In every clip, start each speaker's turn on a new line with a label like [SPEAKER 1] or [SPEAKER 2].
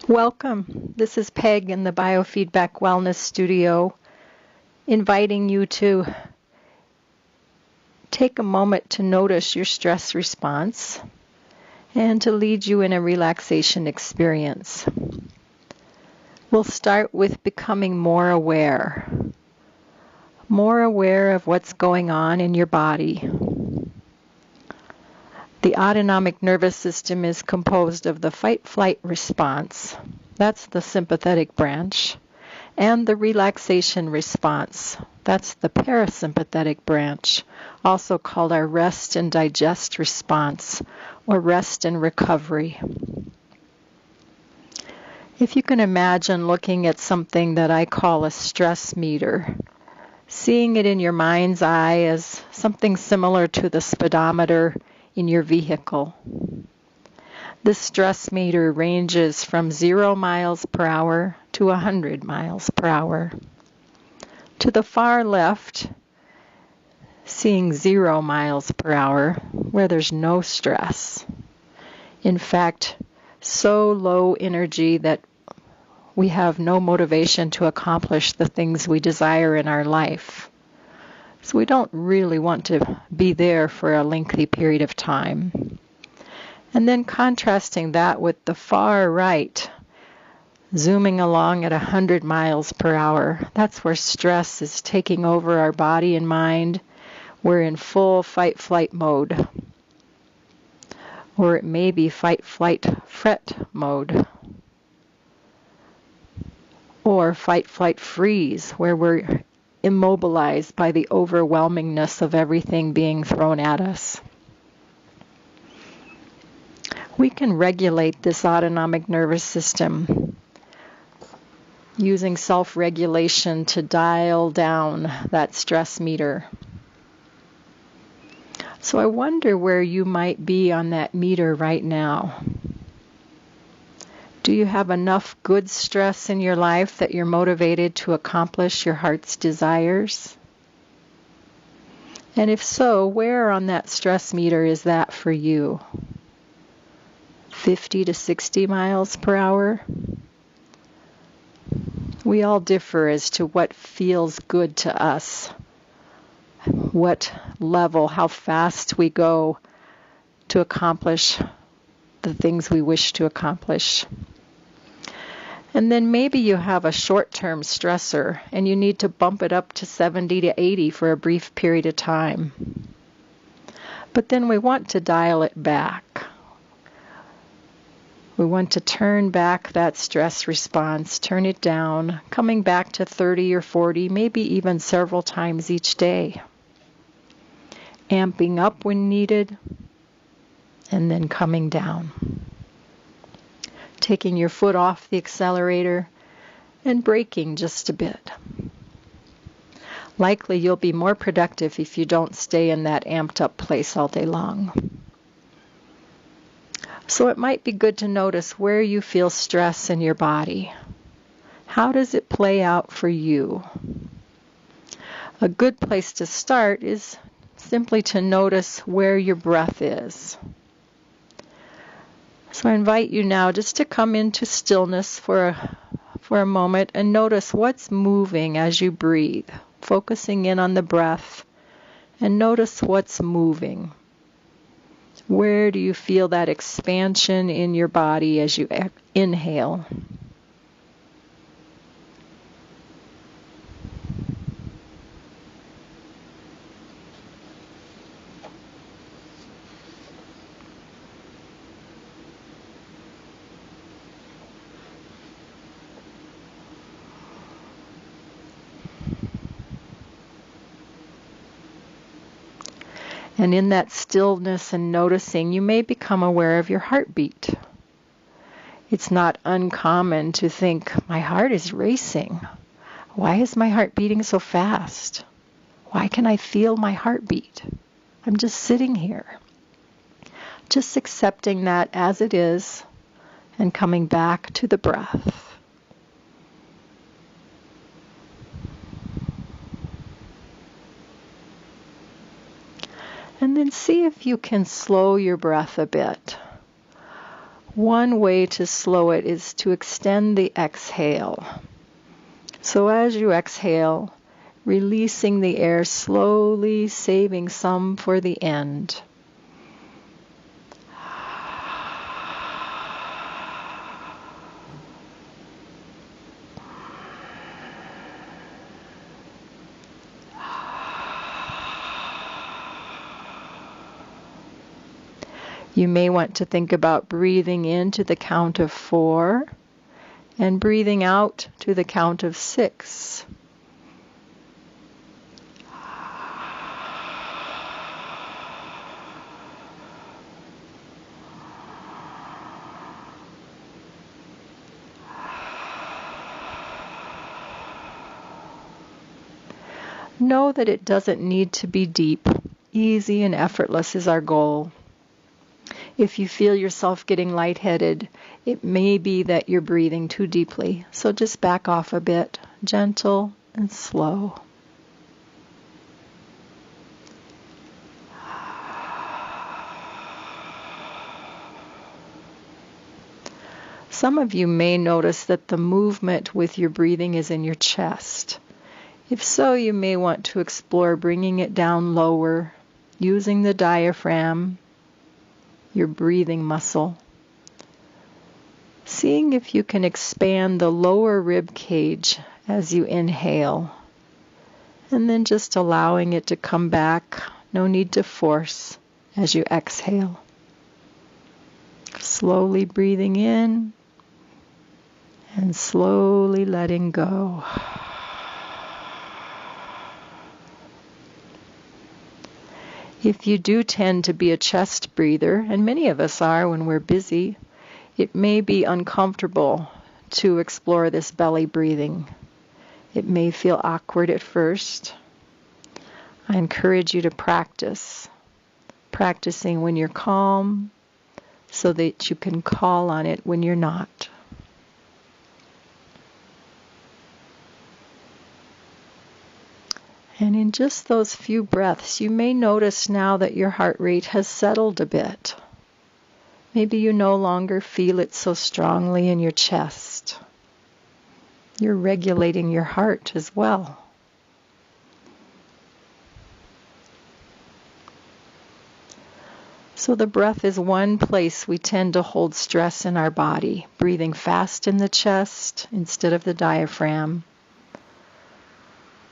[SPEAKER 1] Welcome. This is Peg in the Biofeedback Wellness Studio, inviting you to take a moment to notice your stress response and to lead you in a relaxation experience. We'll start with becoming more aware of what's going on in your body. The autonomic nervous system is composed of the fight-flight response, that's the sympathetic branch, and the relaxation response, that's the parasympathetic branch, also called our rest and digest response, or rest and recovery. If you can imagine looking at something that I call a stress meter, seeing it in your mind's eye as something similar to the speedometer in your vehicle. The stress meter ranges from 0 miles per hour to 100 miles per hour. To the far left, seeing 0 miles per hour, where there's no stress. In fact, so low energy that we have no motivation to accomplish the things we desire in our life. So we don't really want to be there for a lengthy period of time. And then contrasting that with the far right, zooming along at 100 miles per hour. That's where stress is taking over our body and mind. We're in full fight-flight mode. Or it may be fight-flight-fret mode. Or fight-flight-freeze, where we're immobilized by the overwhelmingness of everything being thrown at us. We can regulate this autonomic nervous system using self-regulation to dial down that stress meter. So I wonder where you might be on that meter right now. Do you have enough good stress in your life that you're motivated to accomplish your heart's desires? And if so, where on that stress meter is that for you? 50 to 60 miles per hour? We all differ as to what feels good to us, what level, how fast we go to accomplish the things we wish to accomplish. And then maybe you have a short-term stressor and you need to bump it up to 70 to 80 for a brief period of time. But then we want to dial it back. We want to turn back that stress response, turn it down, coming back to 30 or 40, maybe even several times each day. Amping up when needed, and then coming down. Taking your foot off the accelerator and braking just a bit. Likely you'll be more productive if you don't stay in that amped up place all day long. So it might be good to notice where you feel stress in your body. How does it play out for you? A good place to start is simply to notice where your breath is. So I invite you now just to come into stillness for a moment and notice what's moving as you breathe, focusing in on the breath, and notice what's moving. Where do you feel that expansion in your body as you inhale? And in that stillness and noticing, you may become aware of your heartbeat. It's not uncommon to think, my heart is racing. Why is my heart beating so fast? Why can I feel my heartbeat? I'm just sitting here. Just accepting that as it is and coming back to the breath. And then see if you can slow your breath a bit. One way to slow it is to extend the exhale. So as you exhale, releasing the air slowly, saving some for the end. You may want to think about breathing in to the count of 4 and breathing out to the count of 6. Know that it doesn't need to be deep. Easy and effortless is our goal. If you feel yourself getting lightheaded, it may be that you're breathing too deeply. So just back off a bit, gentle and slow. Some of you may notice that the movement with your breathing is in your chest. If so, you may want to explore bringing it down lower, using the diaphragm, your breathing muscle. Seeing if you can expand the lower rib cage as you inhale, and then just allowing it to come back, no need to force, as you exhale. Slowly breathing in and slowly letting go. If you do tend to be a chest breather, and many of us are when we're busy, it may be uncomfortable to explore this belly breathing. It may feel awkward at first. I encourage you to practicing when you're calm so that you can call on it when you're not. And in just those few breaths, you may notice now that your heart rate has settled a bit. Maybe you no longer feel it so strongly in your chest. You're regulating your heart as well. So the breath is one place we tend to hold stress in our body, breathing fast in the chest instead of the diaphragm.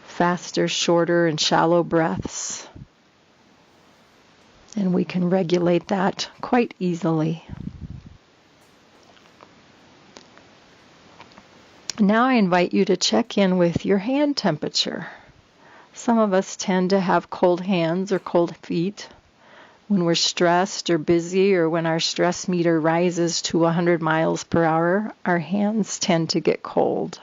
[SPEAKER 1] Faster, shorter, and shallow breaths. And we can regulate that quite easily. Now I invite you to check in with your hand temperature. Some of us tend to have cold hands or cold feet. When we're stressed or busy, or when our stress meter rises to 100 miles per hour, our hands tend to get cold.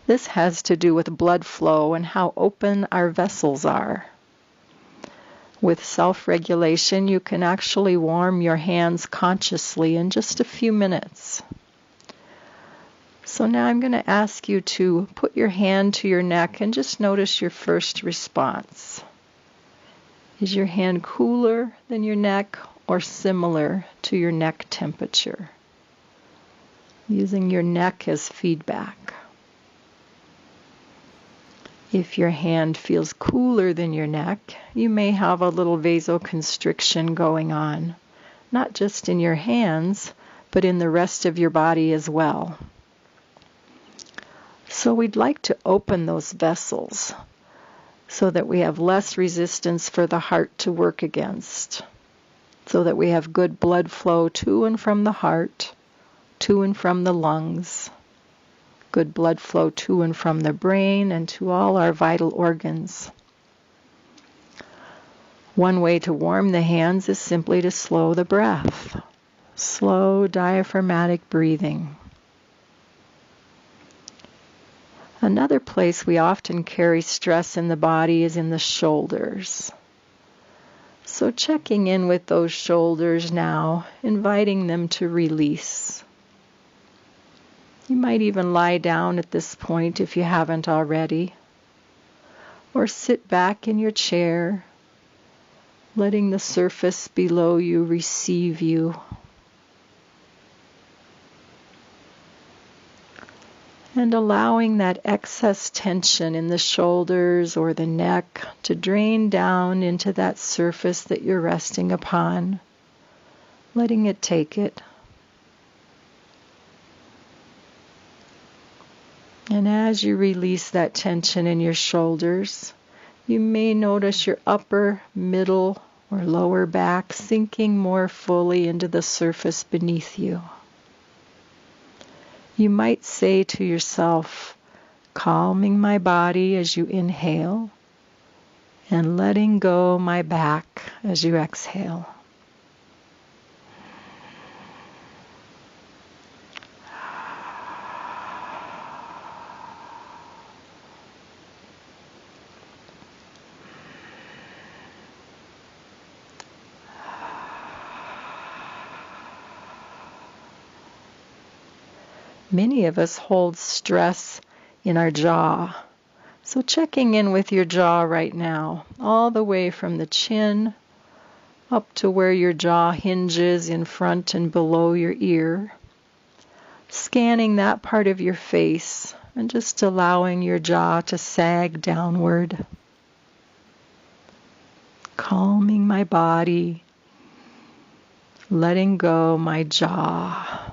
[SPEAKER 1] This has to do with blood flow and how open our vessels are. With self-regulation, you can actually warm your hands consciously in just a few minutes. So now I'm going to ask you to put your hand to your neck and just notice your first response. Is your hand cooler than your neck or similar to your neck temperature? Using your neck as feedback. If your hand feels cooler than your neck, you may have a little vasoconstriction going on, not just in your hands, but in the rest of your body as well. So we'd like to open those vessels so that we have less resistance for the heart to work against, so that we have good blood flow to and from the heart, to and from the lungs, good blood flow to and from the brain and to all our vital organs. One way to warm the hands is simply to slow the breath. Slow diaphragmatic breathing. Another place we often carry stress in the body is in the shoulders. So checking in with those shoulders now, inviting them to release. You might even lie down at this point if you haven't already, or sit back in your chair, letting the surface below you receive you. And allowing that excess tension in the shoulders or the neck to drain down into that surface that you're resting upon, letting it take it. And as you release that tension in your shoulders, you may notice your upper, middle, or lower back sinking more fully into the surface beneath you. You might say to yourself, calming my body as you inhale, and letting go my back as you exhale. Many of us hold stress in our jaw. So checking in with your jaw right now, all the way from the chin up to where your jaw hinges in front and below your ear. Scanning that part of your face and just allowing your jaw to sag downward. Calming my body, letting go my jaw.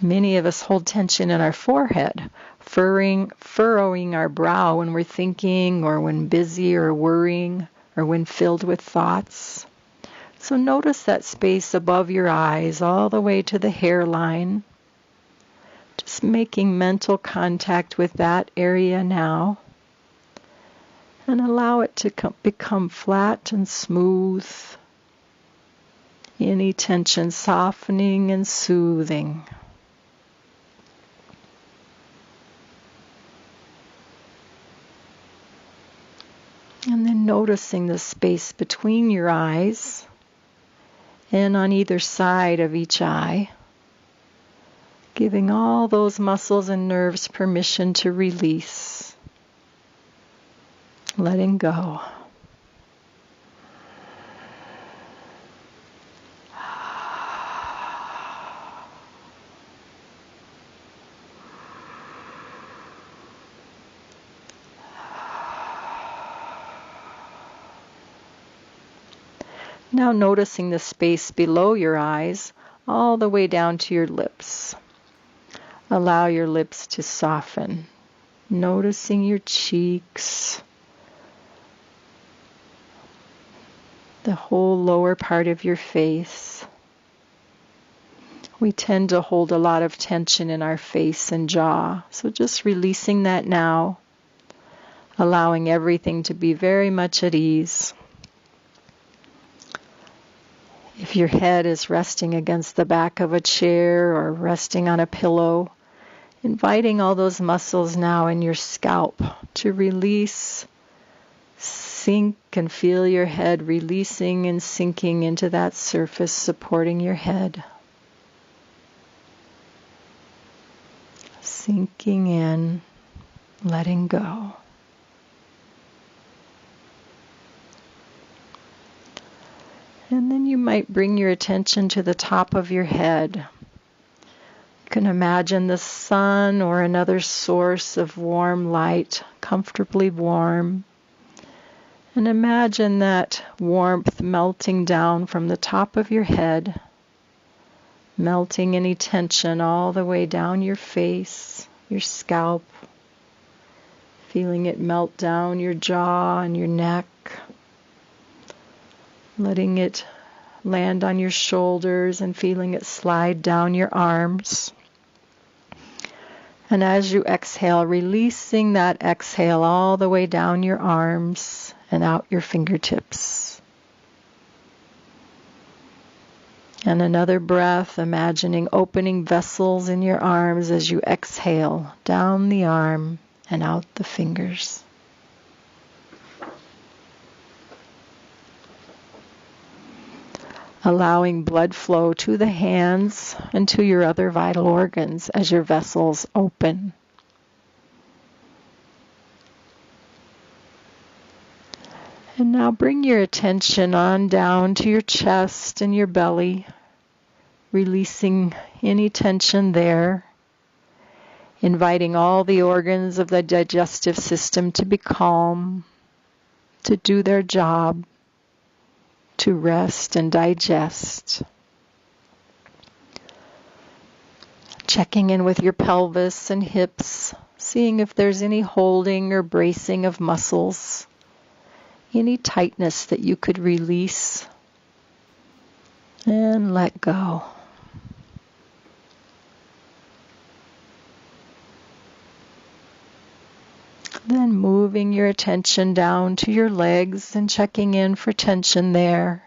[SPEAKER 1] Many of us hold tension in our forehead, furrowing our brow when we're thinking or when busy or worrying or when filled with thoughts. So notice that space above your eyes all the way to the hairline. Just making mental contact with that area now. And allow it to become flat and smooth. Any tension softening and soothing. And then noticing the space between your eyes and on either side of each eye, giving all those muscles and nerves permission to release, letting go. Now noticing the space below your eyes, all the way down to your lips. Allow your lips to soften, noticing your cheeks, the whole lower part of your face. We tend to hold a lot of tension in our face and jaw, so just releasing that now, allowing everything to be very much at ease. If your head is resting against the back of a chair or resting on a pillow, inviting all those muscles now in your scalp to release, sink and feel your head releasing and sinking into that surface supporting your head. Sinking in, letting go. And then you might bring your attention to the top of your head. You can imagine the sun or another source of warm light, comfortably warm. And imagine that warmth melting down from the top of your head, melting any tension all the way down your face, your scalp, feeling it melt down your jaw and your neck. Letting it land on your shoulders and feeling it slide down your arms. And as you exhale, releasing that exhale all the way down your arms and out your fingertips. And another breath, imagining opening vessels in your arms as you exhale down the arm and out the fingers. Allowing blood flow to the hands and to your other vital organs as your vessels open. And now bring your attention on down to your chest and your belly, releasing any tension there, inviting all the organs of the digestive system to be calm, to do their job, to rest and digest. Checking in with your pelvis and hips, seeing if there's any holding or bracing of muscles, any tightness that you could release and let go. Then moving your attention down to your legs and checking in for tension there.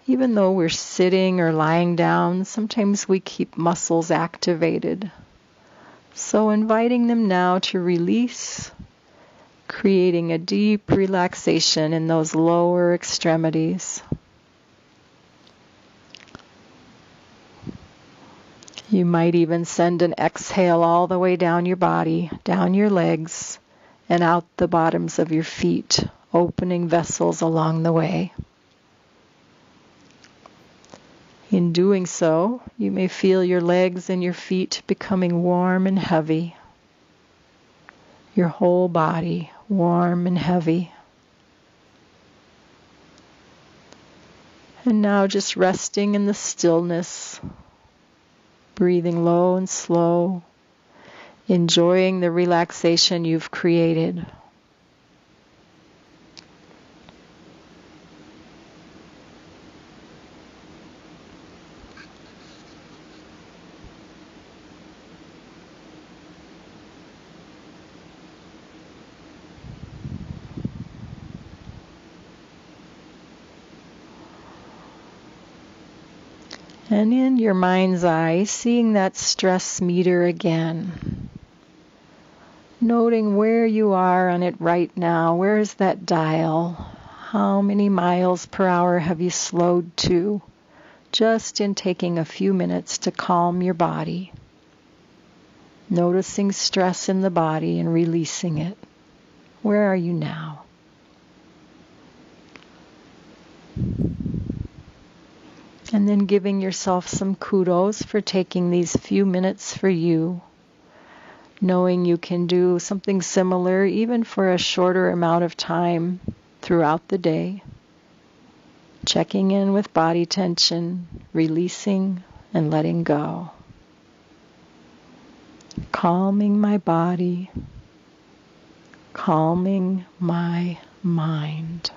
[SPEAKER 1] Even though we're sitting or lying down, sometimes we keep muscles activated. So inviting them now to release, creating a deep relaxation in those lower extremities. You might even send an exhale all the way down your body, down your legs, and out the bottoms of your feet, opening vessels along the way. In doing so, you may feel your legs and your feet becoming warm and heavy. Your whole body warm and heavy. And now just resting in the stillness, breathing low and slow, enjoying the relaxation you've created. And in your mind's eye, seeing that stress meter again. Noting where you are on it right now. Where is that dial? How many miles per hour have you slowed to? Just in taking a few minutes to calm your body. Noticing stress in the body and releasing it. Where are you now? And then giving yourself some kudos for taking these few minutes for you, knowing you can do something similar even for a shorter amount of time throughout the day. Checking in with body tension, releasing and letting go. Calming my body, calming my mind.